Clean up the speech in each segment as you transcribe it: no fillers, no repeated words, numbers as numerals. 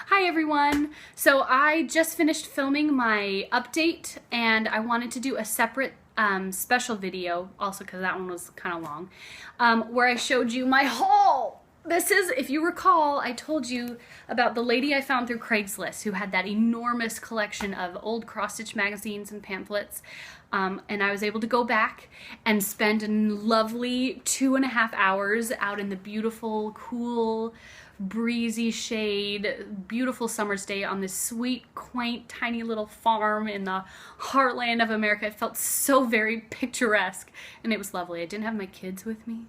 Hi everyone! So I just finished filming my update and I wanted to do a separate special video, also because that one was kind of long, where I showed you my haul. This is, if you recall, I told you about the lady I found through Craigslist who had that enormous collection of old cross-stitch magazines and pamphlets. And I was able to go back and spend a lovely 2.5 hours out in the beautiful, cool, breezy shade, beautiful summer's day on this sweet, quaint, tiny little farm in the heartland of America. It felt so very picturesque and it was lovely. I didn't have my kids with me,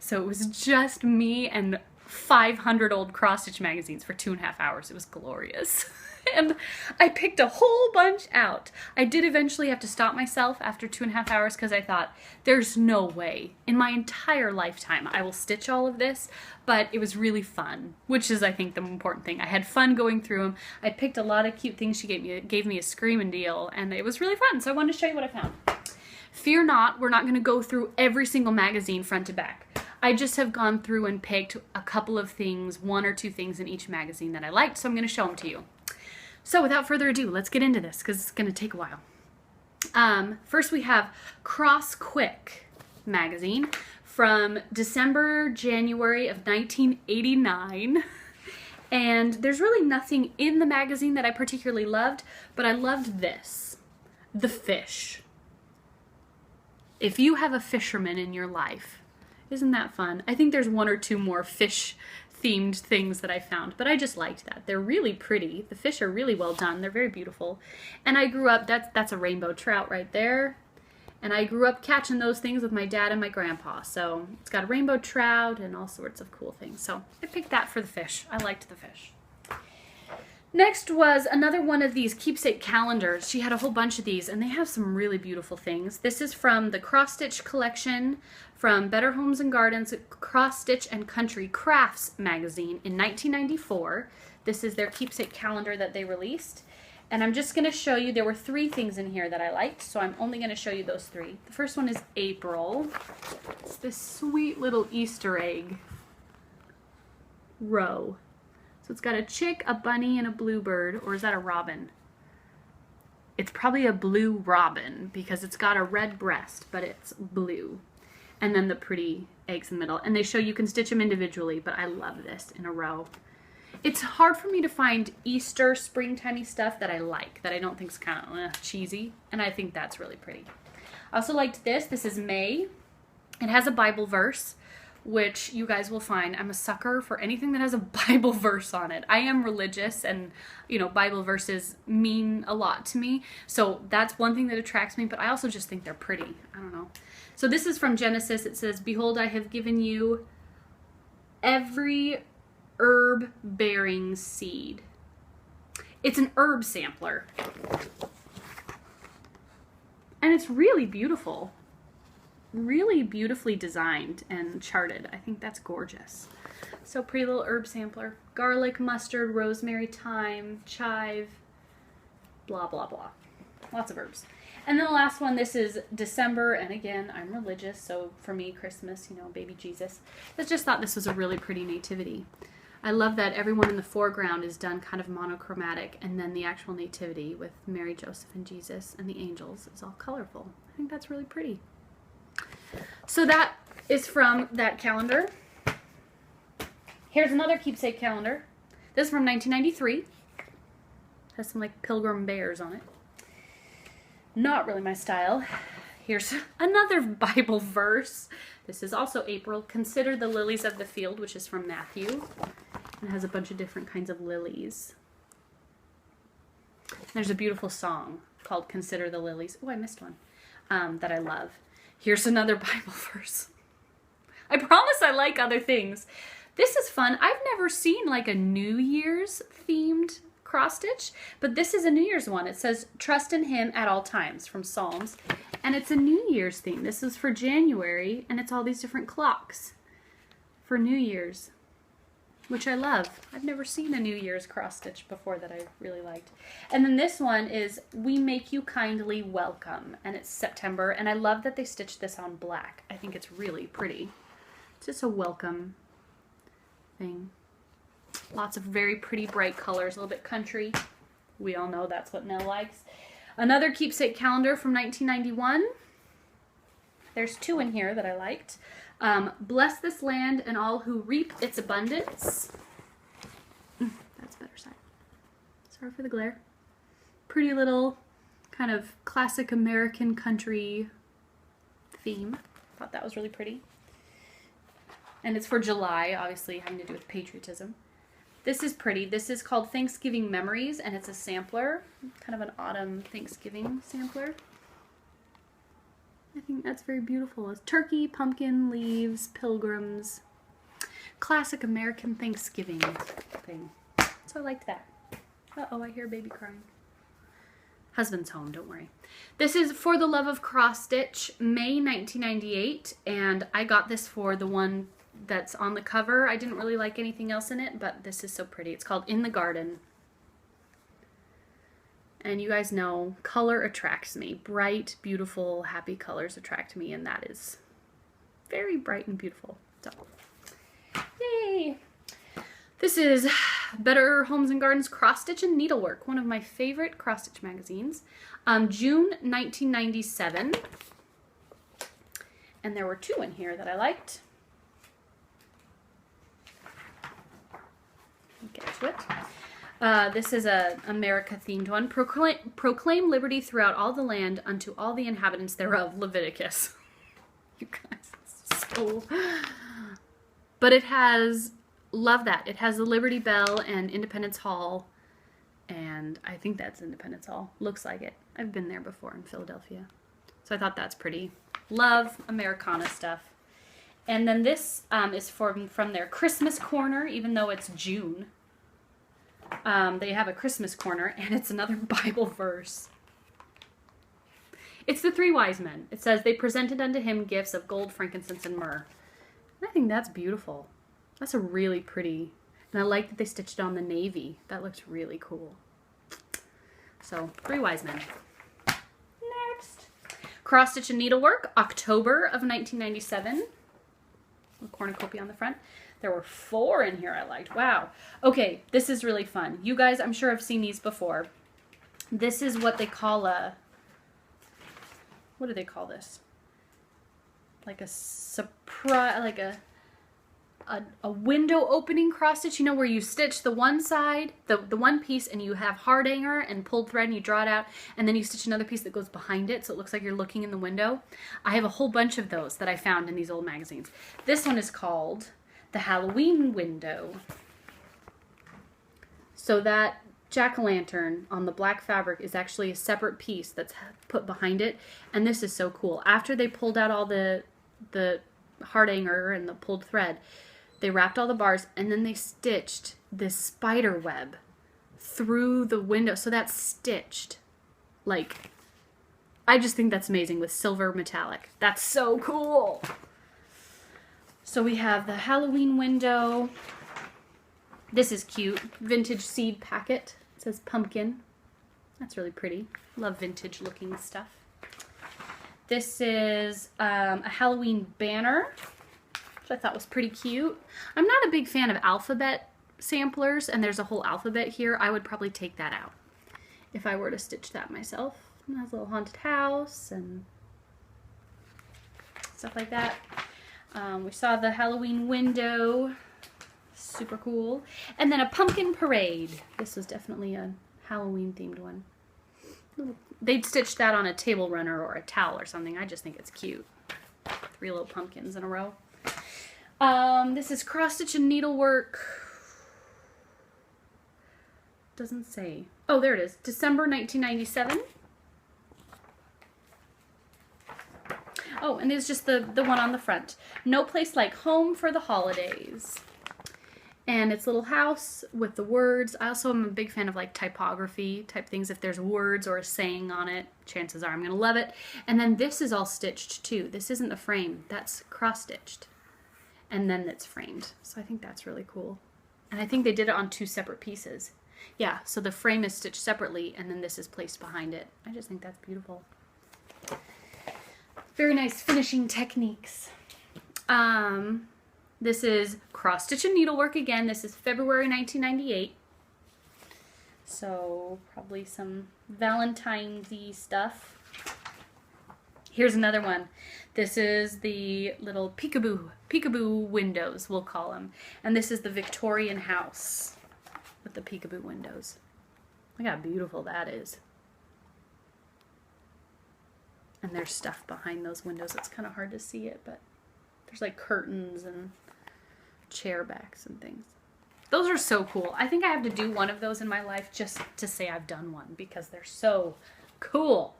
so it was just me and 500 old cross-stitch magazines for 2.5 hours. It was glorious. And I picked a whole bunch out. I did eventually have to stop myself after 2.5 hours because I thought, there's no way in my entire lifetime I will stitch all of this, but it was really fun, which is, I think, the important thing. I had fun going through them. I picked a lot of cute things. She gave me a screaming deal, and it was really fun, so I wanted to show you what I found. Fear not, we're not going to go through every single magazine front to back. I just have gone through and picked a couple of things, 1 or 2 things in each magazine that I liked, so I'm going to show them to you. So without further ado, let's get into this because it's going to take a while. First we have Cross Quick magazine from December, January of 1989. And there's really nothing in the magazine that I particularly loved, but I loved this. The fish. If you have a fisherman in your life, isn't that fun? I think there's 1 or 2 more fish themed things that I found, but I just liked that. They're really pretty. The fish are really well done. They're very beautiful. And I grew up, that's a rainbow trout right there. And I grew up catching those things with my dad and my grandpa. So it's got a rainbow trout and all sorts of cool things. So I picked that for the fish. I liked the fish. Next was another one of these keepsake calendars. She had a whole bunch of these and they have some really beautiful things. This is from the Cross Stitch collection from Better Homes and Gardens Cross Stitch and Country Crafts magazine in 1994. This is their keepsake calendar that they released. And I'm just going to show you, there were 3 things in here that I liked, so I'm only going to show you those 3. The first one is April. It's this sweet little Easter egg row. So it's got a chick, a bunny, and a bluebird, or is that a robin? It's probably a blue robin because it's got a red breast, but it's blue. And then the pretty eggs in the middle. And they show you can stitch them individually, but I love this in a row. It's hard for me to find Easter, springtimey stuff that I like, that I don't think is kind of cheesy, and I think that's really pretty. I also liked this. This is May. It has a Bible verse, which you guys will find. I'm a sucker for anything that has a Bible verse on it. I am religious and, you know, Bible verses mean a lot to me. So that's one thing that attracts me, but I also just think they're pretty. I don't know. So this is from Genesis. It says, "Behold, I have given you every herb-bearing seed." It's an herb sampler. And it's really beautiful. Really beautifully designed and charted. I think that's gorgeous. So pretty little herb sampler. Garlic, mustard, rosemary, thyme, chive, blah, blah, blah. Lots of herbs. And then the last one, this is December, and again, I'm religious, so for me, Christmas, you know, baby Jesus. I just thought this was a really pretty nativity. I love that everyone in the foreground is done kind of monochromatic, and then the actual nativity with Mary, Joseph, and Jesus, and the angels is all colorful. I think that's really pretty. So that is from that calendar. Here's another keepsake calendar. This is from 1993. Has some like pilgrim bears on it. Not really my style. Here's another Bible verse. This is also April. "Consider the lilies of the field," which is from Matthew. And has a bunch of different kinds of lilies. There's a beautiful song called "Consider the Lilies." Oh, I missed one. That I love. Here's another Bible verse. I promise I like other things. This is fun. I've never seen like a New Year's themed cross stitch, but this is a New Year's one. It says, "Trust in Him at all times," from Psalms. And it's a New Year's theme. This is for January, and it's all these different clocks for New Year's, which I love. I've never seen a New Year's cross stitch before that I really liked. And then this one is "We Make You Kindly Welcome," and it's September, and I love that they stitched this on black. I think it's really pretty. It's just a welcome thing. Lots of very pretty bright colors, a little bit country. We all know that's what Nell likes. Another keepsake calendar from 1991. There's two in here that I liked. Bless this land and all who reap its abundance. That's better side. Sorry for the glare. Pretty little kind of classic American country theme. Thought that was really pretty. And it's for July, obviously having to do with patriotism. This is pretty. This is called Thanksgiving Memories, and it's a sampler. Kind of an autumn Thanksgiving sampler. I think that's very beautiful. It's turkey, pumpkin, leaves, pilgrims. Classic American Thanksgiving thing. So I liked that. Uh-oh, I hear a baby crying. Husband's home, don't worry. This is For the Love of Cross Stitch, May 1998, and I got this for the one that's on the cover. I didn't really like anything else in it, but this is so pretty. It's called In the Garden. And you guys know, color attracts me. Bright, beautiful, happy colors attract me, and that is very bright and beautiful. So, yay! This is Better Homes and Gardens Cross Stitch and Needlework, one of my favorite cross stitch magazines. June 1997. And there were two in here that I liked. Get to it. This is a America themed one. Proclaim liberty throughout all the land unto all the inhabitants thereof. Leviticus. You guys, so... But it has, love that. It has the Liberty Bell and Independence Hall. And I think that's Independence Hall. Looks like it. I've been there before in Philadelphia. So I thought that's pretty. Love Americana stuff. And then this is from their Christmas corner, even though it's June. They have a Christmas corner, and it's another Bible verse. It's the three wise men. It says, they presented unto him gifts of gold, frankincense, and myrrh. And I think that's beautiful. That's a really pretty, and I like that they stitched it on the navy. That looks really cool. So, three wise men. Next. Cross Stitch and Needlework, October of 1997. A cornucopia on the front. There were four in here I liked. Wow. Okay, this is really fun. You guys, I'm sure have seen these before. This is what they call a, what do they call this? Like a surprise, like a window opening cross stitch, you know, where you stitch the one side, the one piece, and you have Hardanger and pulled thread and you draw it out, and then you stitch another piece that goes behind it so it looks like you're looking in the window. I have a whole bunch of those that I found in these old magazines. This one is called the Halloween Window. So that jack-o'-lantern on the black fabric is actually a separate piece that's put behind it, and this is so cool. After they pulled out all the Hardanger and the pulled thread, they wrapped all the bars, and then they stitched this spider web through the window. So that's stitched. Like, I just think that's amazing with silver metallic. That's so cool. So we have the Halloween window. This is cute. Vintage seed packet. It says pumpkin. That's really pretty. Love vintage looking stuff. This is a Halloween banner, which I thought was pretty cute. I'm not a big fan of alphabet samplers, and there's a whole alphabet here. I would probably take that out if I were to stitch that myself. And it has a little haunted house and stuff like that. We saw the Halloween window. Super cool. And then a pumpkin parade. This was definitely a Halloween themed one. They'd stitch that on a table runner or a towel or something. I just think it's cute. 3 little pumpkins in a row. This is Cross Stitch and Needlework. Doesn't say. Oh, there it is. December 1997. Oh, and there's just the one on the front. No Place Like Home for the Holidays. And it's a little house with the words. I also am a big fan of like typography type things. If there's words or a saying on it, chances are I'm going to love it. And then this is all stitched too. This isn't the frame. That's cross-stitched. And then it's framed. So I think that's really cool. And I think they did it on 2 separate pieces. Yeah, so the frame is stitched separately and then this is placed behind it. I just think that's beautiful. Very nice finishing techniques. This is cross stitch and needlework again. This is February 1998. So probably some Valentine's-y stuff. Here's another one. This is the little peekaboo windows, we'll call them. And this is the Victorian house with the peekaboo windows. Look how beautiful that is. And there's stuff behind those windows. It's kind of hard to see it, but there's like curtains and chair backs and things. Those are so cool. I think I have to do one of those in my life just to say I've done one because they're so cool.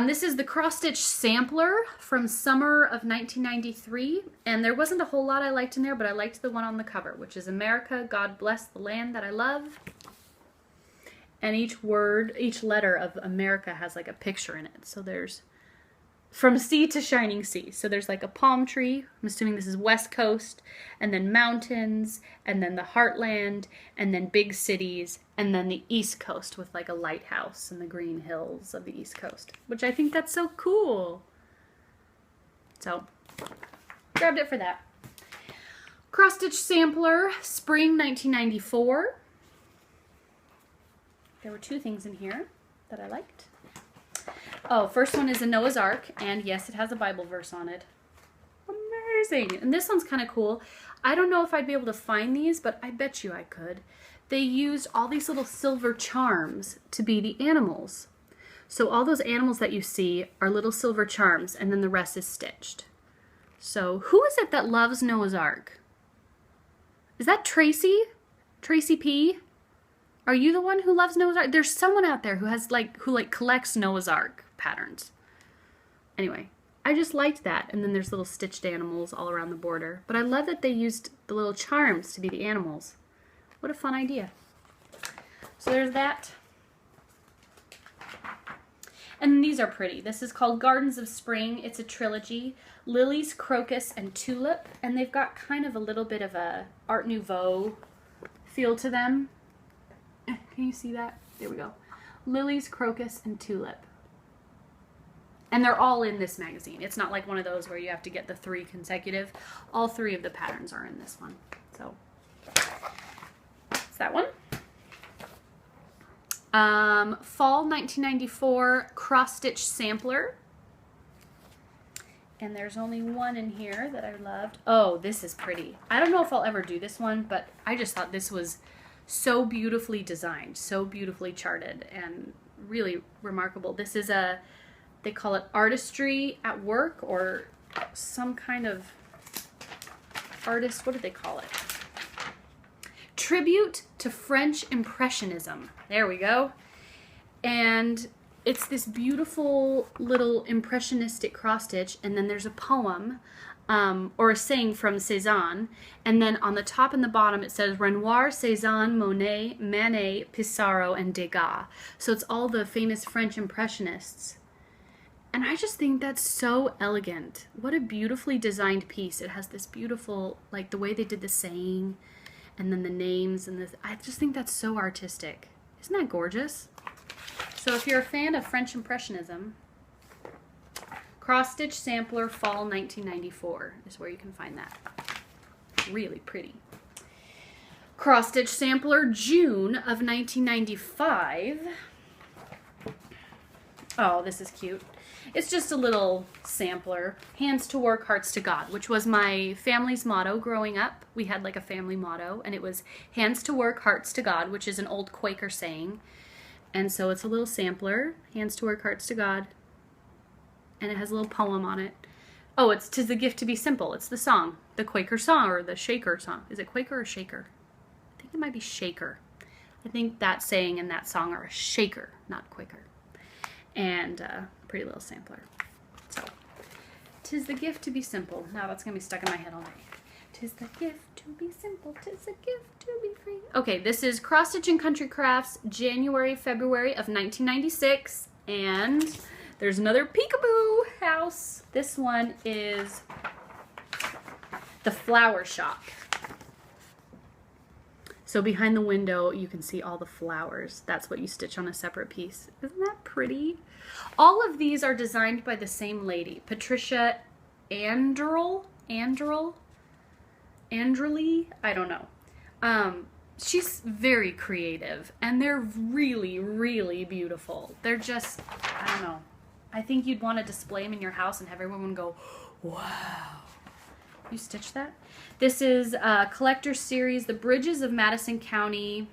This is the cross stitch sampler from summer of 1993, and there wasn't a whole lot I liked in there, but I liked the one on the cover, which is America, God bless the land that I love. And each word, each letter of America has like a picture in it. So there's from sea to shining sea. So there's like a palm tree. I'm assuming this is West Coast, and then mountains, and then the heartland, and then big cities, and then the East Coast with like a lighthouse and the green hills of the East Coast, which I think that's so cool. So grabbed it for that. Cross stitch sampler, spring 1994. There were two things in here that I liked. Oh, first one is a Noah's Ark, and yes, it has a Bible verse on it. Amazing. And this one's kind of cool. I don't know if I'd be able to find these, but I bet you I could. They used all these little silver charms to be the animals. So all those animals that you see are little silver charms, and then the rest is stitched. So who is it that loves Noah's Ark? Is that Tracy? Tracy P? Are you the one who loves Noah's Ark? There's someone out there who has who collects Noah's Ark patterns. Anyway, I just liked that. And then there's little stitched animals all around the border. But I love that they used the little charms to be the animals. What a fun idea. So there's that. And these are pretty. This is called Gardens of Spring. It's a trilogy. Lilies, Crocus, and Tulip. And they've got kind of a little bit of a Art Nouveau feel to them. Can you see that? There we go. Lilies, Crocus, and Tulip. And they're all in this magazine. It's not like one of those where you have to get the 3 consecutive. All 3 of the patterns are in this one. So, it's that one. Fall 1994 cross-stitch sampler. And there's only one in here that I loved. Oh, this is pretty. I don't know if I'll ever do this one, but I just thought this was so beautifully designed, so beautifully charted, and really remarkable. This is they call it artistry at work, or some kind of artist, what do they call it? Tribute to French Impressionism. There we go. And it's this beautiful little impressionistic cross stitch, and then there's a poem or a saying from Cézanne, and then on the top and the bottom it says Renoir, Cézanne, Monet, Manet, Pissarro, and Degas. So it's all the famous French Impressionists. And I just think that's so elegant. What a beautifully designed piece. It has this beautiful, like the way they did the saying, and then the names, and this. I just think that's so artistic. Isn't that gorgeous? So if you're a fan of French Impressionism, Cross Stitch Sampler Fall 1994 is where you can find that. Really pretty. Cross Stitch Sampler June of 1995. Oh, this is cute. It's just a little sampler. Hands to work, hearts to God, which was my family's motto growing up. We had like a family motto, and it was hands to work, hearts to God, which is an old Quaker saying. And so it's a little sampler, hands to work, hearts to God. And it has a little poem on it. Oh, it's 'Tis the Gift to Be Simple. It's the song, the Quaker song, or the Shaker song. Is it Quaker or Shaker? I think it might be Shaker. I think that saying and that song are a Shaker, not Quaker. And pretty little sampler. So, 'tis the gift to be simple. Now that's going to be stuck in my head all day. 'Tis the gift to be simple, 'tis the gift to be free. Okay, this is Cross Stitch and Country Crafts, January, February of 1996. And there's another Peekaboo house. This one is the flower shop. So behind the window, you can see all the flowers. That's what you stitch on a separate piece. Isn't that pretty? All of these are designed by the same lady, Patricia Anderl. Andrely, I don't know. She's very creative, and they're really, really beautiful. They're just, I don't know. I think you'd want to display them in your house and have everyone go, wow. You stitched that? This is a collector series, The Bridges of Madison County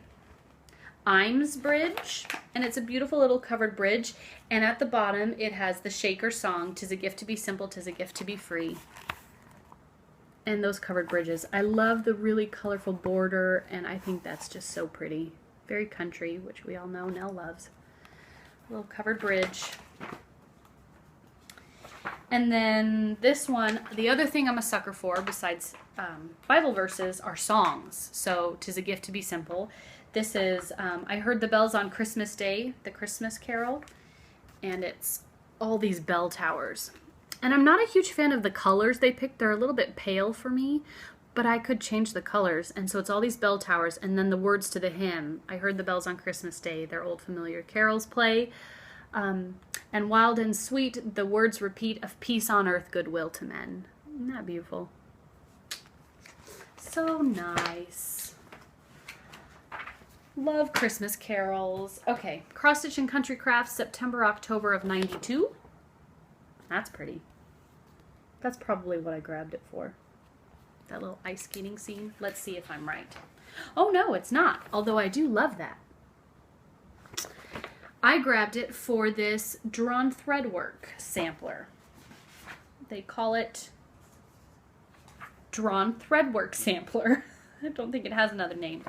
Imes Bridge, and it's a beautiful little covered bridge, and at the bottom it has the Shaker song, "'Tis a gift to be simple, 'tis a gift to be free." And those covered bridges. I love the really colorful border, and I think that's just so pretty. Very country, which we all know Nell loves. A little covered bridge. And then this one, the other thing I'm a sucker for besides Bible verses are songs. So, "'Tis a gift to be simple." This is, I heard the bells on Christmas Day, the Christmas Carol, and it's all these bell towers. And I'm not a huge fan of the colors they picked. They're a little bit pale for me, but I could change the colors. And so it's all these bell towers, and then the words to the hymn. I heard the bells on Christmas Day, their old familiar carols play. And wild and sweet, the words repeat of peace on earth, goodwill to men. Isn't that beautiful? So nice. Love Christmas carols. Okay, Cross Stitch and Country Crafts, September, October of '92. That's pretty. That's probably what I grabbed it for. That little ice skating scene. Let's see if I'm right. Oh no, it's not. Although I do love that. I grabbed it for this drawn threadwork sampler. They call it drawn threadwork sampler. I don't think it has another name.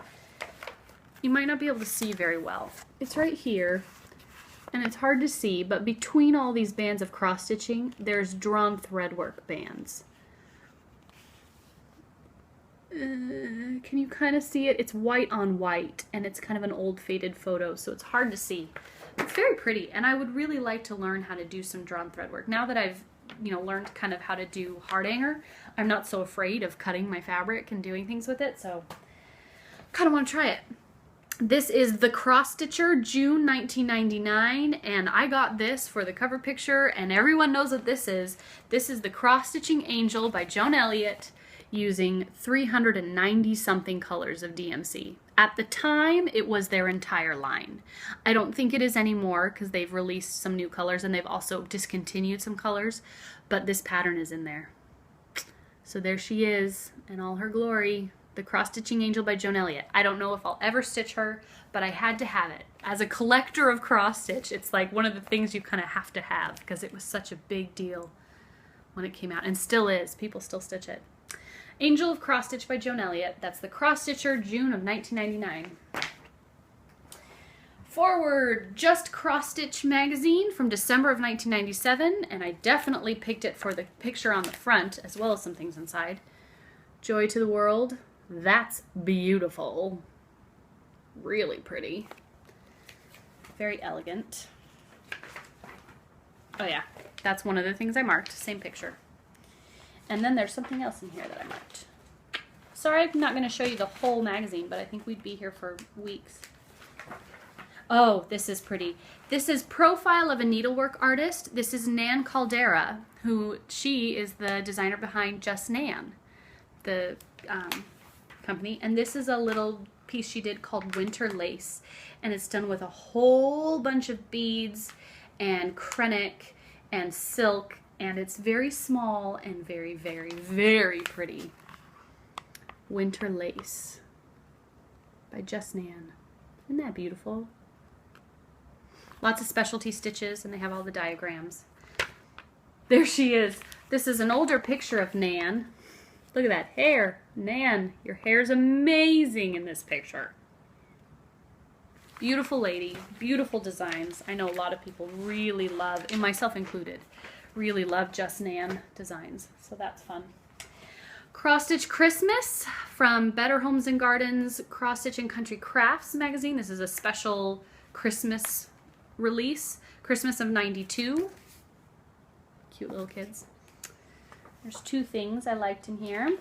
You might not be able to see very well. It's right here, and it's hard to see, but between all these bands of cross stitching, there's drawn threadwork bands. Can you kind of see it? It's white on white, and it's kind of an old faded photo, so it's hard to see. It's very pretty, and I would really like to learn how to do some drawn threadwork. Now that I've, learned kind of how to do Hardanger, I'm not so afraid of cutting my fabric and doing things with it, so kind of want to try it. This is the Cross Stitcher, June 1999, and I got this for the cover picture, and everyone knows what this is. This is the Cross Stitching Angel by Joan Elliott, using 390 something colors of DMC. At the time, it was their entire line. I don't think it is anymore because they've released some new colors and they've also discontinued some colors, but this pattern is in there. So there she is in all her glory, the Cross Stitching Angel by Joan Elliott. I don't know if I'll ever stitch her, but I had to have it. As a collector of cross stitch, it's like one of the things you kind of have to have because it was such a big deal when it came out, and still is. People still stitch it. Angel of Cross Stitch by Joan Elliott. That's the Cross Stitcher, June of 1999. Forward, Just Cross Stitch magazine from December of 1997, and I definitely picked it for the picture on the front as well as some things inside. Joy to the World. That's beautiful. Really pretty. Very elegant. Oh yeah, that's one of the things I marked. Same picture. And then there's something else in here that I marked. Sorry, I'm not going to show you the whole magazine, but I think we'd be here for weeks. Oh, this is pretty. This is Profile of a Needlework Artist. This is Nan Caldera, she is the designer behind Just Nan, the company. And this is a little piece she did called Winter Lace. And it's done with a whole bunch of beads and krennic and silk. And it's very small and very, very, very pretty. Winter Lace by Just Nan. Isn't that beautiful? Lots of specialty stitches, and they have all the diagrams. There she is. This is an older picture of Nan. Look at that hair. Nan, your hair's amazing in this picture. Beautiful lady, beautiful designs. I know a lot of people really love, and myself included, really love Just Nan designs, so that's fun. Cross Stitch Christmas from Better Homes and Gardens Cross Stitch and Country Crafts magazine. This is a special Christmas release, Christmas of '92. Cute little kids. There's two things I liked in here.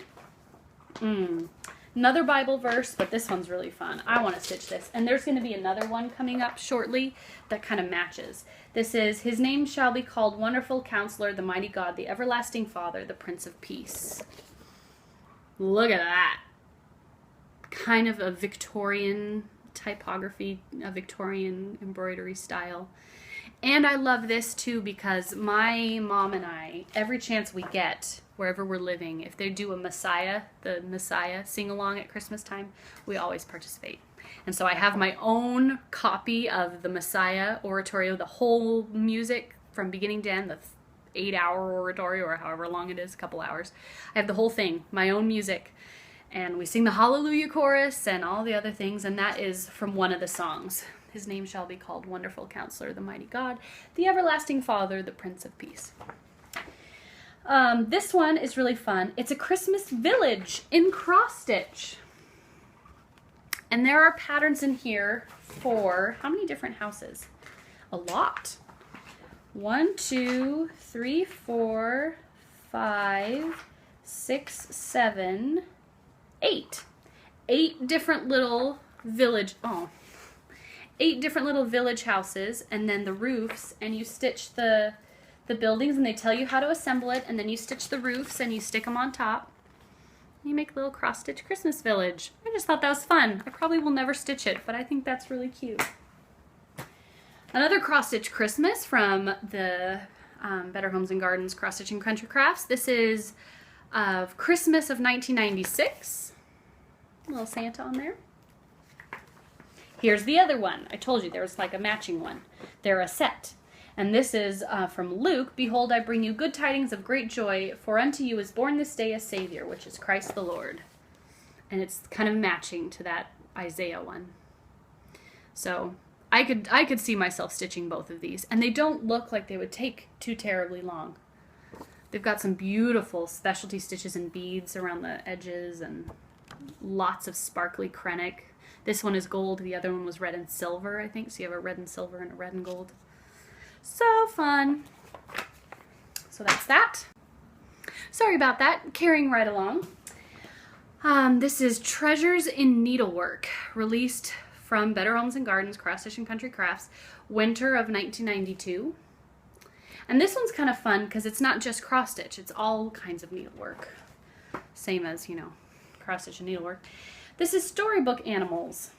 Another Bible verse, but this one's really fun. I want to stitch this. And there's going to be another one coming up shortly that kind of matches. This is, His name shall be called Wonderful Counselor, the Mighty God, the Everlasting Father, the Prince of Peace. Look at that. Kind of a Victorian typography, a Victorian embroidery style. And I love this too because my mom and I, every chance we get, wherever we're living, if they do a Messiah, the Messiah sing-along at Christmas time, we always participate. And so I have my own copy of the Messiah oratorio, the whole music from beginning to end, the 8-hour oratorio or however long it is, a couple hours. I have the whole thing, my own music. And we sing the Hallelujah chorus and all the other things, and that is from one of the songs. His name shall be called Wonderful Counselor, the Mighty God, the Everlasting Father, the Prince of Peace. This one is really fun. It's a Christmas village in cross-stitch. And there are patterns in here for how many different houses? A lot. 1, 2, 3, 4, 5, 6, 7, 8. 8 different little village, 8 different little village houses, and then the roofs, and you stitch the buildings, and they tell you how to assemble it, and then you stitch the roofs and you stick them on top. You make a little cross-stitch Christmas village. I just thought that was fun. I probably will never stitch it, but I think that's really cute. Another cross-stitch Christmas from the Better Homes and Gardens Cross Stitch and Country Crafts. This is of Christmas of 1996. A little Santa on there. Here's the other one. I told you there was like a matching one. They're a set. And this is from Luke. Behold, I bring you good tidings of great joy, for unto you is born this day a Savior, which is Christ the Lord. And it's kind of matching to that Isaiah one. So I could see myself stitching both of these. And they don't look like they would take too terribly long. They've got some beautiful specialty stitches and beads around the edges and lots of sparkly krennic. This one is gold, the other one was red and silver, I think. So you have a red and silver and a red and gold. So fun. So that's that. Sorry about that. Carrying right along. This is Treasures in Needlework, released from Better Homes and Gardens, Cross Stitch and Country Crafts, winter of 1992. And this one's kind of fun because it's not just cross stitch, it's all kinds of needlework. Same as, you know, cross stitch and needlework. This is Storybook Animals.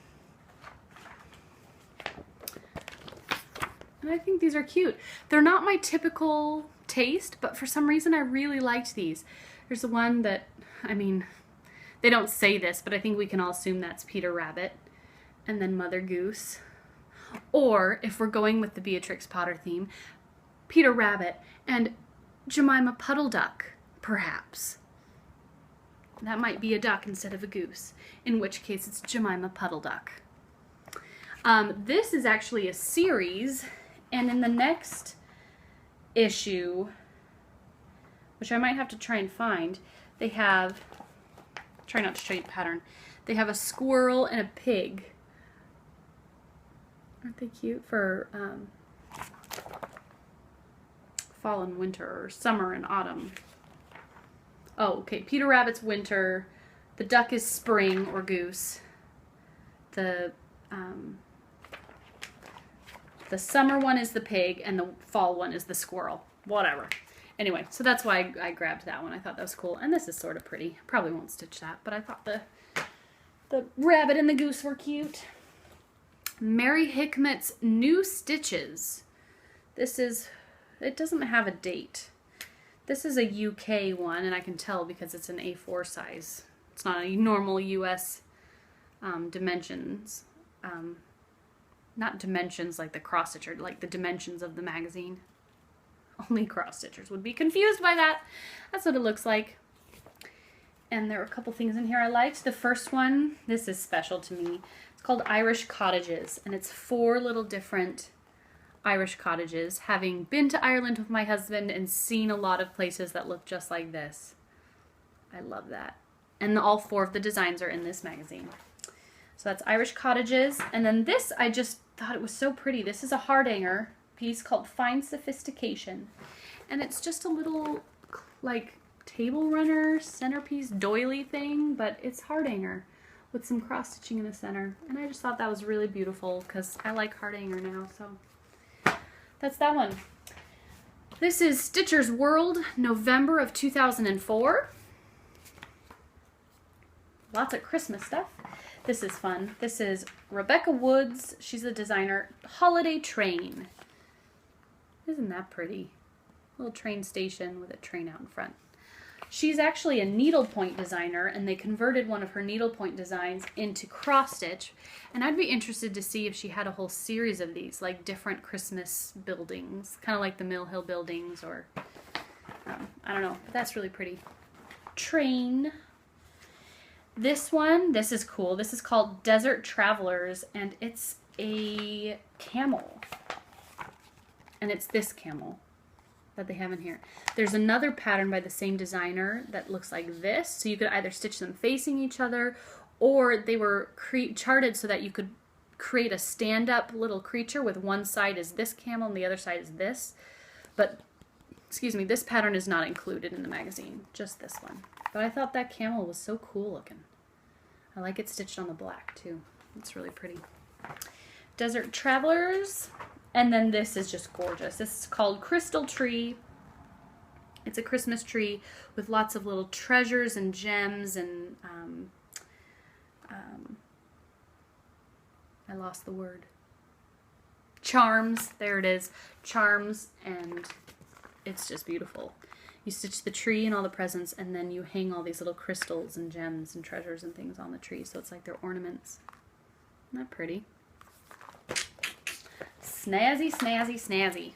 And I think these are cute. They're not my typical taste, but for some reason I really liked these. There's the one that, I mean, they don't say this, but I think we can all assume that's Peter Rabbit. And then Mother Goose. Or, if we're going with the Beatrix Potter theme, Peter Rabbit and Jemima Puddle Duck, perhaps. That might be a duck instead of a goose, in which case it's Jemima Puddle Duck. This is actually a series, and in the next issue, which I might have to try and find, they have, try not to show you the pattern, they have a squirrel and a pig. Aren't they cute for fall and winter, or summer and autumn? Oh, okay. Peter Rabbit's winter. The duck is spring or goose. The summer one is the pig, and the fall one is the squirrel. Whatever. Anyway, so that's why I grabbed that one. I thought that was cool. And this is sort of pretty. Probably won't stitch that, but I thought the rabbit and the goose were cute. Mary Hickmet's New Stitches. This is, it doesn't have a date. This is a UK one, and I can tell because it's an A4 size. It's not a normal US dimensions. Not dimensions like the cross stitcher, like the dimensions of the magazine. Only cross stitchers would be confused by that. That's what it looks like. And there are a couple things in here I liked. The first one, this is special to me. It's called Irish Cottages, and it's 4 little different Irish cottages, having been to Ireland with my husband and seen a lot of places that look just like this. I love that. And all 4 of the designs are in this magazine. So that's Irish Cottages. And then this, I just thought it was so pretty. This is a Hardanger piece called Fine Sophistication. And it's just a little, like, table runner, centerpiece, doily thing, but it's Hardanger with some cross stitching in the center. And I just thought that was really beautiful because I like Hardanger now, so that's that one. This is Stitcher's World, November of 2004. lots of Christmas stuff. This is fun. This is Rebecca Woods. She's a designer. Holiday Train. Isn't that pretty? Little train station with a train out in front. She's actually a needlepoint designer, and they converted one of her needlepoint designs into cross stitch. And I'd be interested to see if she had a whole series of these, like different Christmas buildings, kind of like the Mill Hill buildings, or I don't know. But that's really pretty. Train. This one, this is cool. This is called Desert Travelers, and it's a camel. And it's this camel that they have in here. There's another pattern by the same designer that looks like this. So you could either stitch them facing each other, or they were charted so that you could create a stand-up little creature with one side is this camel and the other side is this. But, excuse me, this pattern is not included in the magazine, just this one. But I thought that camel was so cool looking. I like it stitched on the black too. It's really pretty. Desert Travelers. And then this is just gorgeous. This is called Crystal Tree. It's a Christmas tree with lots of little treasures and gems and I lost the word. Charms. There it is. Charms, and it's just beautiful. You stitch the tree and all the presents, and then you hang all these little crystals and gems and treasures and things on the tree, so it's like they're ornaments. Isn't that pretty? Snazzy, snazzy, snazzy.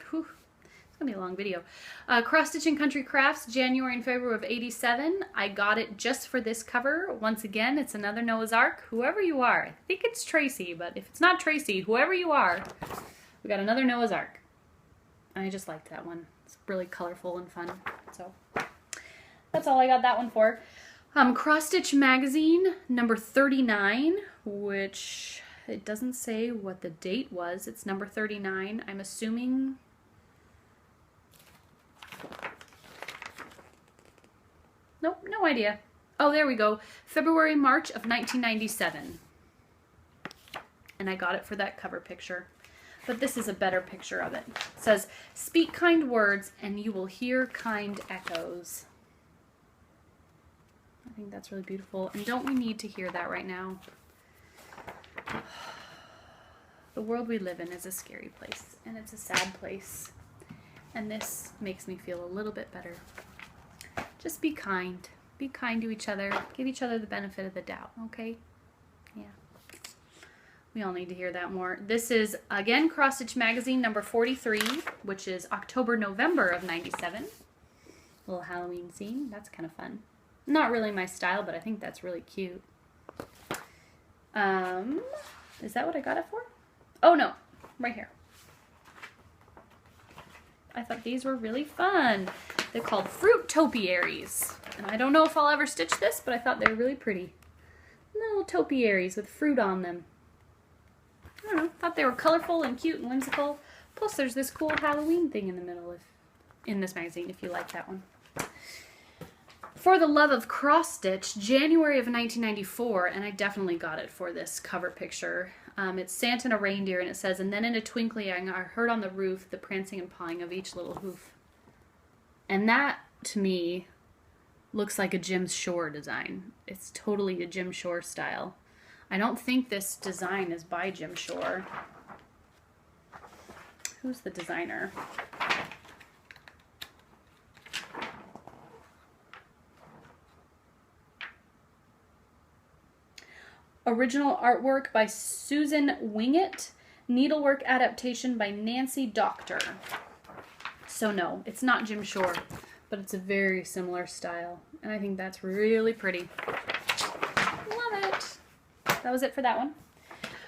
Whew. It's gonna be a long video. Cross Stitching Country Crafts, January and February of '87. I got it just for this cover. Once again, it's another Noah's Ark. Whoever you are, I think it's Tracy, but if it's not Tracy, whoever you are, we got another Noah's Ark. I just liked that one. It's really colorful and fun. So that's all I got that one for. Cross Stitch Magazine, number 39, which it doesn't say what the date was. It's number 39. I'm assuming... Nope, no idea. Oh, there we go. February, March of 1997. And I got it for that cover picture. But this is a better picture of it. It says, "Speak kind words and you will hear kind echoes." I think that's really beautiful. And don't we need to hear that right now? The world we live in is a scary place, and it's a sad place. And this makes me feel a little bit better. Just be kind. Be kind to each other. Give each other the benefit of the doubt, okay? Yeah. We all need to hear that more. This is, again, Cross Stitch Magazine number 43, which is October, November of '97. Little Halloween scene. That's kind of fun. Not really my style, but I think that's really cute. Is that what I got it for? Oh, no. Right here. I thought these were really fun. They're called Fruit Topiaries. And I don't know if I'll ever stitch this, but I thought they were really pretty. Little topiaries with fruit on them. I don't know. Thought they were colorful and cute and whimsical. Plus, there's this cool Halloween thing in the middle in this magazine, if you like that one. For the Love of Cross Stitch, January of 1994, and I definitely got it for this cover picture. It's Santa and a reindeer, and it says, "And then in a twinkling I heard on the roof the prancing and pawing of each little hoof." And that, to me, looks like a Jim Shore design. It's totally a Jim Shore style. I don't think this design is by Jim Shore. Who's the designer? Original artwork by Susan Wingett. Needlework adaptation by Nancy Doctor. So no, it's not Jim Shore, but it's a very similar style. And I think that's really pretty. Love it. That was it for that one.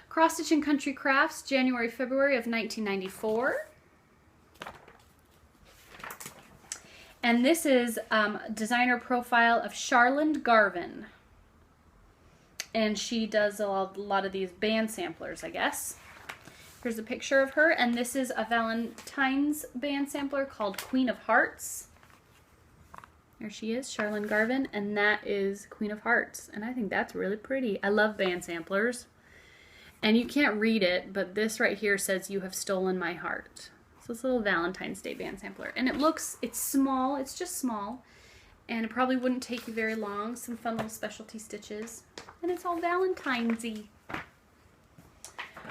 Cross Stitching Country Crafts, January, February of 1994. And this is designer profile of Charlene Garvin. And she does a lot of these band samplers, I guess. Here's a picture of her, and this is a Valentine's band sampler called Queen of Hearts. There she is, Charlene Garvin, and that is Queen of Hearts. And I think that's really pretty. I love band samplers. And you can't read it, but this right here says, "You have stolen my heart." So it's a little Valentine's Day band sampler. And it's small, it's just small. And it probably wouldn't take you very long. Some fun little specialty stitches. And it's all Valentine's-y.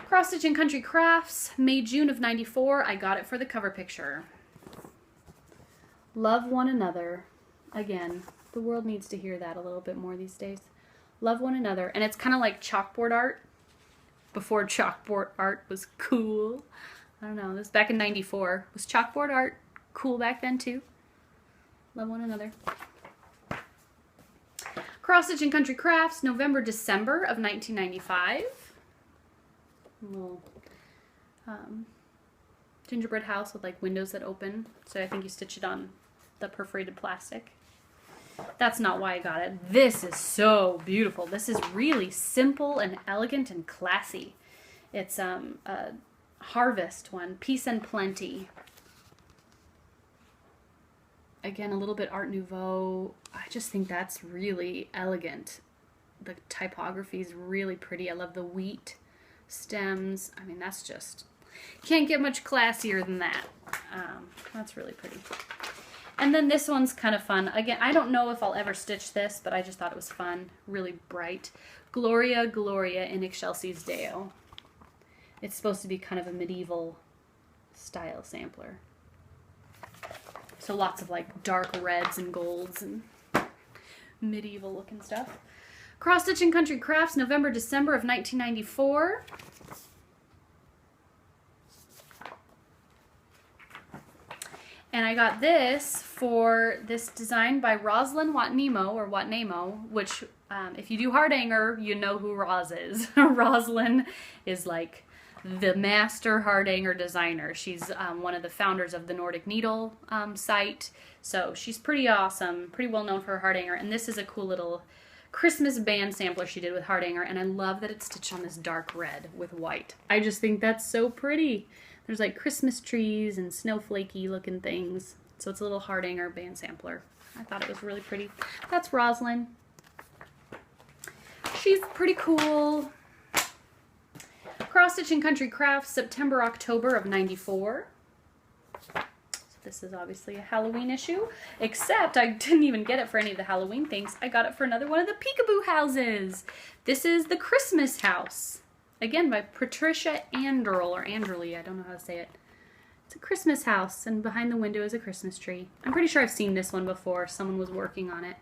Cross Stitch and Country Crafts, May, June of '94. I got it for the cover picture. Love one another. Again, the world needs to hear that a little bit more these days. Love one another. And it's kind of like chalkboard art. Before chalkboard art was cool. I don't know. This was back in '94. Was chalkboard art cool back then too? Love one another. Cross Stitch and Country Crafts, November, December of 1995. A little gingerbread house with like windows that open. So I think you stitch it on the perforated plastic. That's not why I got it. This is so beautiful. This is really simple and elegant and classy. It's a harvest one, Peace and Plenty. Again, a little bit Art Nouveau. I just think that's really elegant. The typography is really pretty. I love the wheat stems. I mean, that's just, can't get much classier than that. That's really pretty. And then this one's kind of fun. Again, I don't know if I'll ever stitch this, but I just thought it was fun. Really bright. Gloria, Gloria in Excelsis Deo. It's supposed to be kind of a medieval style sampler. So lots of like dark reds and golds and medieval looking stuff. Cross Stitch and Country Crafts, November, December of 1994. And I got this for this design by Rosalind Watnemo, or Watnemo, which if you do Hardanger, you know who Roz is. Rosalind is like the master Hardanger designer. She's one of the founders of the Nordic Needle site. So she's pretty awesome, pretty well known for her Hardanger. And this is a cool little Christmas band sampler she did with Hardanger. And I love that it's stitched on this dark red with white. I just think that's so pretty. There's like Christmas trees and snowflakey looking things. So it's a little Hardanger band sampler. I thought it was really pretty. That's Rosalind. She's pretty cool. Cross Stitch and Country Crafts, September, October of '94. So this is obviously a Halloween issue, except I didn't even get it for any of the Halloween things. I got it for another one of the Peekaboo houses. This is the Christmas house. Again, by Patricia Anderl, or Anderly, I don't know how to say it. It's a Christmas house, and behind the window is a Christmas tree. I'm pretty sure I've seen this one before. Someone was working on it.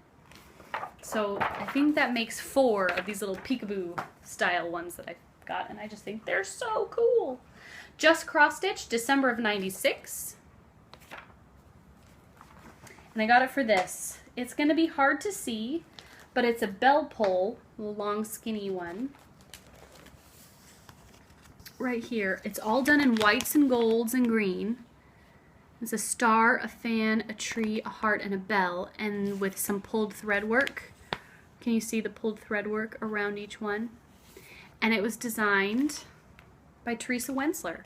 So I think that makes 4 of these little Peekaboo style ones that I got, and I just think they're so cool. Just Cross Stitch, December of '96. And I got it for this. It's going to be hard to see, but it's a bell pull, a long skinny one. Right here. It's all done in whites and golds and green. It's a star, a fan, a tree, a heart, and a bell, and with some pulled thread work. Can you see the pulled thread work around each one? And it was designed by Teresa Wensler.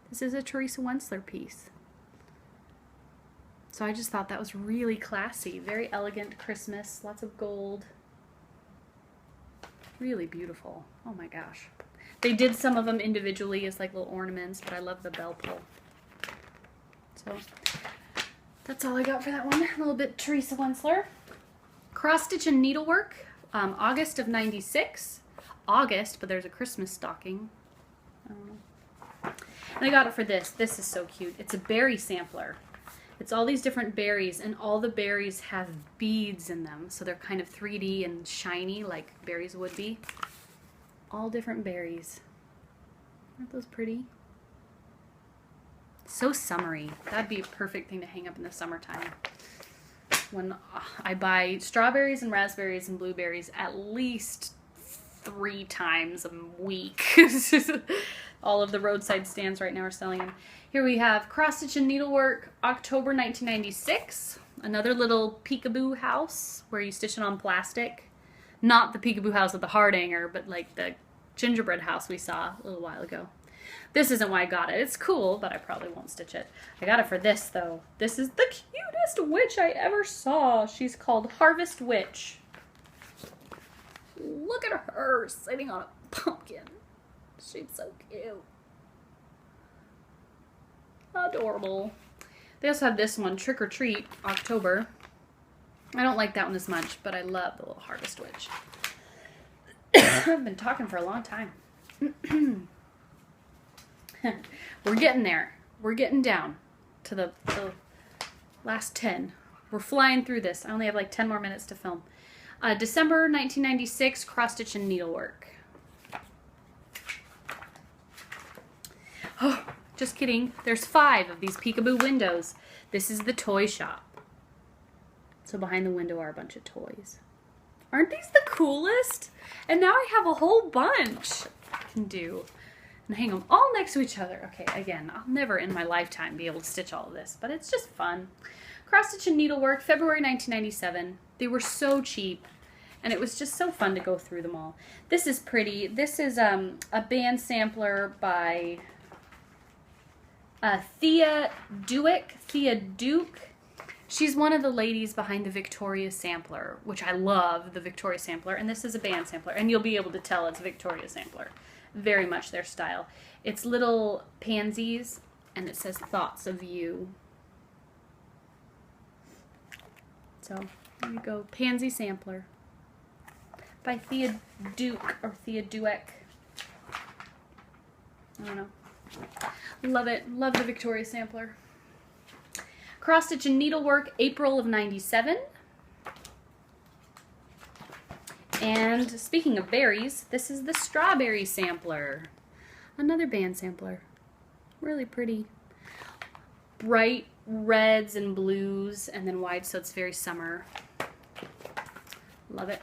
This is a Teresa Wensler piece. So I just thought that was really classy. Very elegant Christmas, lots of gold. Really beautiful. Oh my gosh. They did some of them individually as like little ornaments, but I love the bell pull. So that's all I got for that one. A little bit Teresa Wensler. Cross Stitch and Needlework, August of '96. August, but there's a Christmas stocking. And I got it for this. This is so cute. It's a berry sampler. It's all these different berries, and all the berries have beads in them, so they're kind of 3D and shiny like berries would be. All different berries. Aren't those pretty? So summery. That'd be a perfect thing to hang up in the summertime. When I buy strawberries and raspberries and blueberries at least 3 times a week. All of the roadside stands right now are selling them. Here we have Cross Stitch and Needlework, October 1996. Another little Peekaboo house where you stitch it on plastic. Not the Peekaboo house with the Hardanger, but like the gingerbread house we saw a little while ago. This isn't why I got it. It's cool, but I probably won't stitch it. I got it for this, though. This is the cutest witch I ever saw. She's called Harvest Witch. Look at her sitting on a pumpkin. She's so cute. Adorable. They also have this one, Trick or Treat, October. I don't like that one as much, but I love the little harvest witch. I've been talking for a long time. We're getting there. We're getting down to the last 10. We're flying through this. I only have like 10 more minutes to film. December 1996, cross stitch and needlework. Oh, just kidding. There's 5 of these Peekaboo windows. This is the toy shop. So behind the window are a bunch of toys. Aren't these the coolest? And now I have a whole bunch I can do. And hang them all next to each other. Okay, again, I'll never in my lifetime be able to stitch all of this, but it's just fun. Cross stitch and needlework, February 1997. They were so cheap, and it was just so fun to go through them all. This is pretty. This is a band sampler by Thea Duke. She's one of the ladies behind the Victoria sampler, which I love, the Victoria sampler, and this is a band sampler, and you'll be able to tell it's a Victoria sampler. Very much their style. It's little pansies, and it says thoughts of you. So, there you go. Pansy sampler by Thea Duke, or Thea Dueck. I don't know. Love it. Love the Victoria sampler. Cross stitch and needlework, April of 97. And speaking of berries, this is the strawberry sampler. Another band sampler. Really pretty. Bright reds and blues, and then white, so it's very summer. Love it.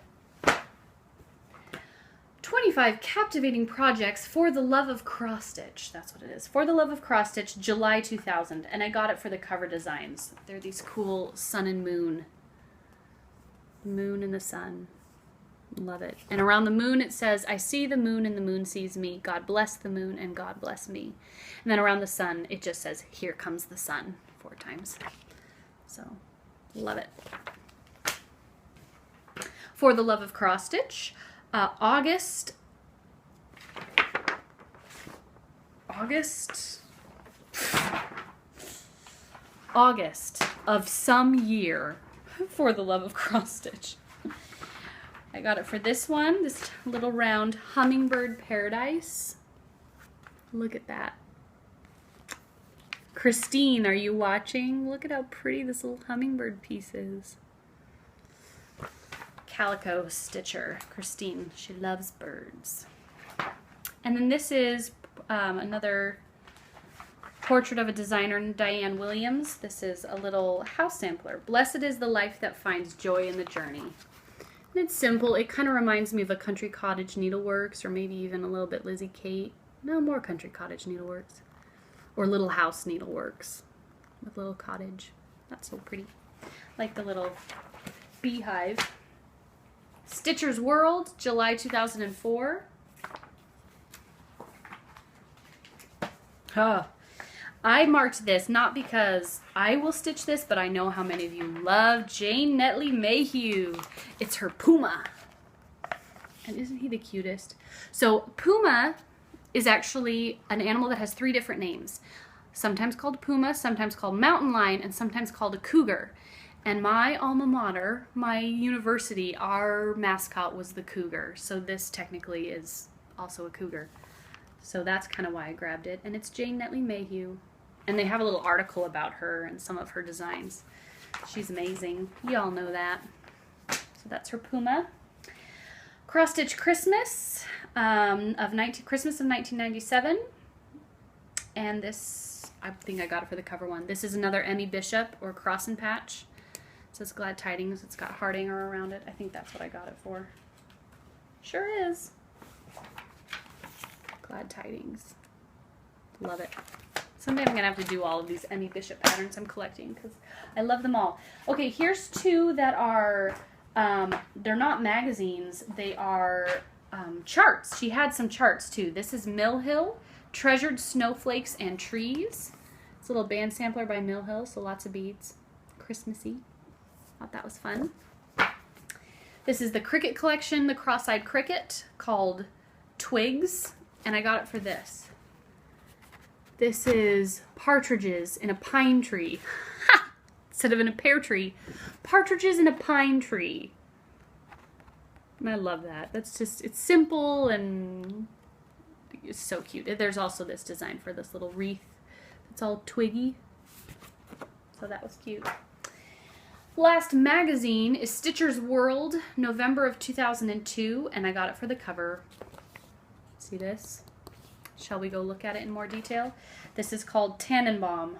25 captivating projects for the love of cross stitch. That's what it is. For the love of cross stitch, July 2000. And I got it for the cover designs. They're these cool sun and moon. Moon and the sun. Love it. And around the moon it says, I see the moon and the moon sees me. God bless the moon and God bless me. And then around the sun it just says, here comes the sun 4 times. So, love it. For the love of cross stitch, August of some year. For the love of cross stitch. I got it for this one, this little round hummingbird paradise. Look at that. Christine, are you watching? Look at how pretty this little hummingbird piece is. Calico stitcher, Christine. She loves birds. And then this is another portrait of a designer, Diane Williams. This is a little house sampler. Blessed is the life that finds joy in the journey. And it's simple. It kind of reminds me of a Country Cottage Needleworks, or maybe even a little bit Lizzie Kate. No, more Country Cottage Needleworks. Or Little House Needleworks with little cottage. That's so pretty. Like the little beehive. Stitcher's World, July 2004. I marked this not because I will stitch this, but I know how many of you love Jane Netley Mayhew. It's her Puma. And isn't he the cutest? So Puma is actually an animal that has 3 different names. Sometimes called Puma, sometimes called mountain lion, and sometimes called a cougar. And my alma mater, my university, our mascot was the cougar. So this technically is also a cougar. So that's kind of why I grabbed it. And it's Jane Netley Mayhew. And they have a little article about her and some of her designs. She's amazing. Y'all know that. So that's her Puma. Cross Stitch Christmas Christmas of 1997. And this, I think I got it for the cover one. This is another Emmy Bishop or Cross and Patch. It says Glad Tidings. It's got Hardanger around it. I think that's what I got it for. Sure is. Glad Tidings. Love it. Someday I'm going to have to do all of these Emmy Bishop patterns I'm collecting because I love them all. Okay, here's 2 that are, they're not magazines. They are charts. She had some charts too. This is Mill Hill, Treasured Snowflakes and Trees. It's a little band sampler by Mill Hill, so lots of beads. Christmassy. Thought that was fun. This is the Cricket collection, the cross-eyed cricket, called Twigs, and I got it for this. This is partridges in a pine tree. Ha! instead of in a pear tree. Partridges in a pine tree. And I love that. That's just, it's simple and it's so cute. There's also this design for this little wreath. It's all twiggy. So that was cute. Last magazine is Stitcher's World, November of 2002, and I got it for the cover. See this? Shall we go look at it in more detail? This is called Tannenbaum,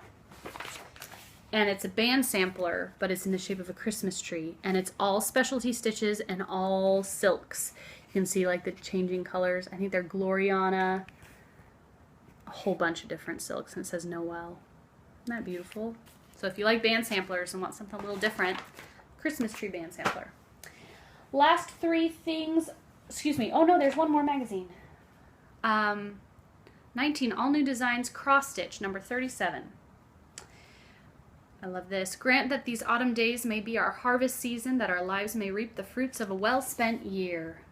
and it's a band sampler, but it's in the shape of a Christmas tree, and it's all specialty stitches and all silks. You can see like the changing colors. I think they're Gloriana, a whole bunch of different silks, and it says Noel. Isn't that beautiful? So if you like band samplers and want something a little different, Christmas tree band sampler. Last three things, excuse me, oh no, there's one more magazine. 19, All New Designs Cross Stitch, number 37. I love this. Grant that these autumn days may be our harvest season, that our lives may reap the fruits of a well-spent year.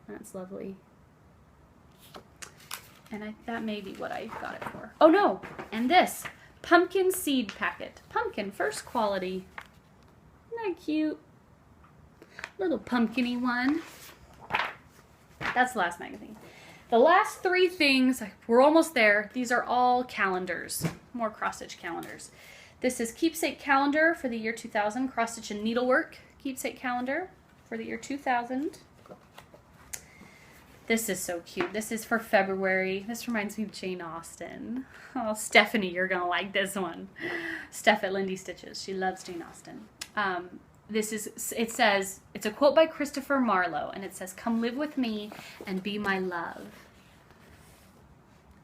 That's lovely. And that may be what I got it for. Oh no, and this. Pumpkin seed packet. Pumpkin, first quality. Isn't that cute? Little pumpkin-y one. That's the last magazine. The last three things, we're almost there. These are all calendars. More cross-stitch calendars. This is Keepsake Calendar for the year 2000. Cross-stitch and needlework. Keepsake Calendar for the year 2000. This is so cute. This is for February. This reminds me of Jane Austen. Oh, Stephanie, you're going to like this one. Steph at Lindy Stitches. She loves Jane Austen. It says, it's a quote by Christopher Marlowe, and it says, "Come live with me and be my love."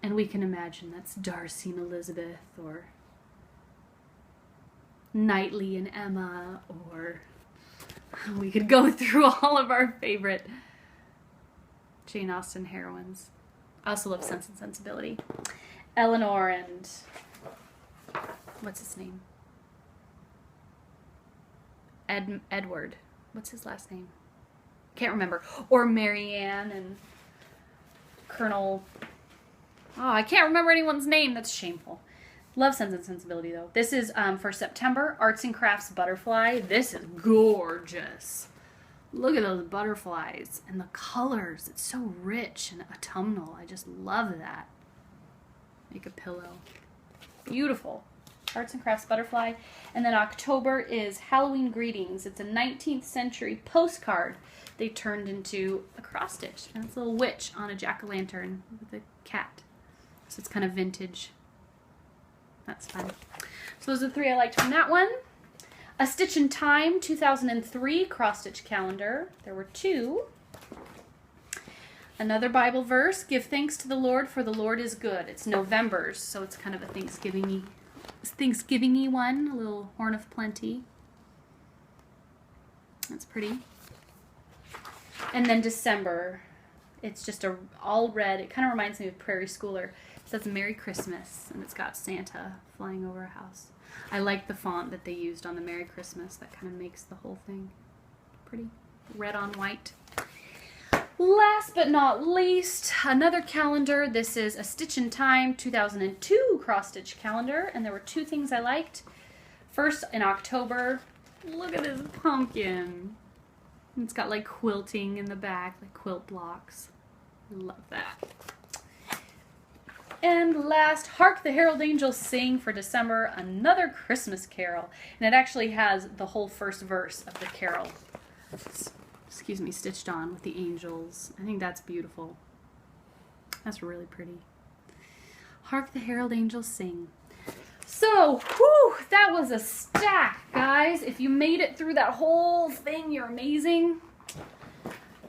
And we can imagine that's Darcy and Elizabeth, or Knightley and Emma, or we could go through all of our favorite Jane Austen heroines. I also love Sense and Sensibility. Eleanor and, what's his name? Edward. What's his last name? Can't remember. Or Marianne and Colonel. Oh, I can't remember anyone's name. That's shameful. Love Sense and Sensibility, though. This is for September. Arts and Crafts Butterfly. This is gorgeous. Look at those butterflies and the colors. It's so rich and autumnal. I just love that. Make a pillow. Beautiful. Arts and Crafts Butterfly. And then October is Halloween Greetings. It's a 19th century postcard they turned into a cross stitch. And it's a little witch on a jack-o'-lantern with a cat. So it's kind of vintage. That's fun. So those are the three I liked from that one. A Stitch in Time 2003 cross-stitch calendar. There were two. Another Bible verse, "Give thanks to the Lord, for the Lord is good." It's November's, so it's kind of a Thanksgiving-y one. A little Horn of Plenty. That's pretty. And then December. It's just all red. It kind of reminds me of Prairie Schooler. It says Merry Christmas, and it's got Santa flying over a house. I like the font that they used on the Merry Christmas. That kind of makes the whole thing pretty. Red on white. Last but not least, another calendar. This is A Stitch in Time 2002 cross-stitch calendar, and there were two things I liked. First, in October, look at this pumpkin. It's got like quilting in the back, like quilt blocks. Love that. And last, Hark the Herald Angels Sing for December, another Christmas carol. And it actually has the whole first verse of the carol, excuse me, stitched on with the angels. I think that's beautiful. That's really pretty. Hark the Herald Angels Sing. So, whew, that was a stack, guys. If you made it through that whole thing, you're amazing.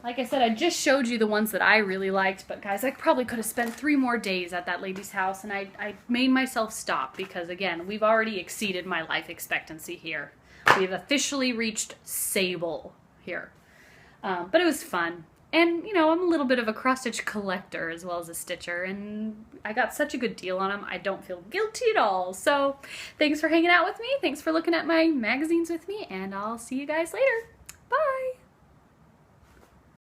Like I said, I just showed you the ones that I really liked, but guys, I probably could have spent 3 more days at that lady's house, and I made myself stop because, again, we've already exceeded my life expectancy here. We've officially reached sable here. But it was fun. And, you know, I'm a little bit of a cross-stitch collector as well as a stitcher, and I got such a good deal on them, I don't feel guilty at all. So, thanks for hanging out with me, thanks for looking at my magazines with me, and I'll see you guys later. Bye!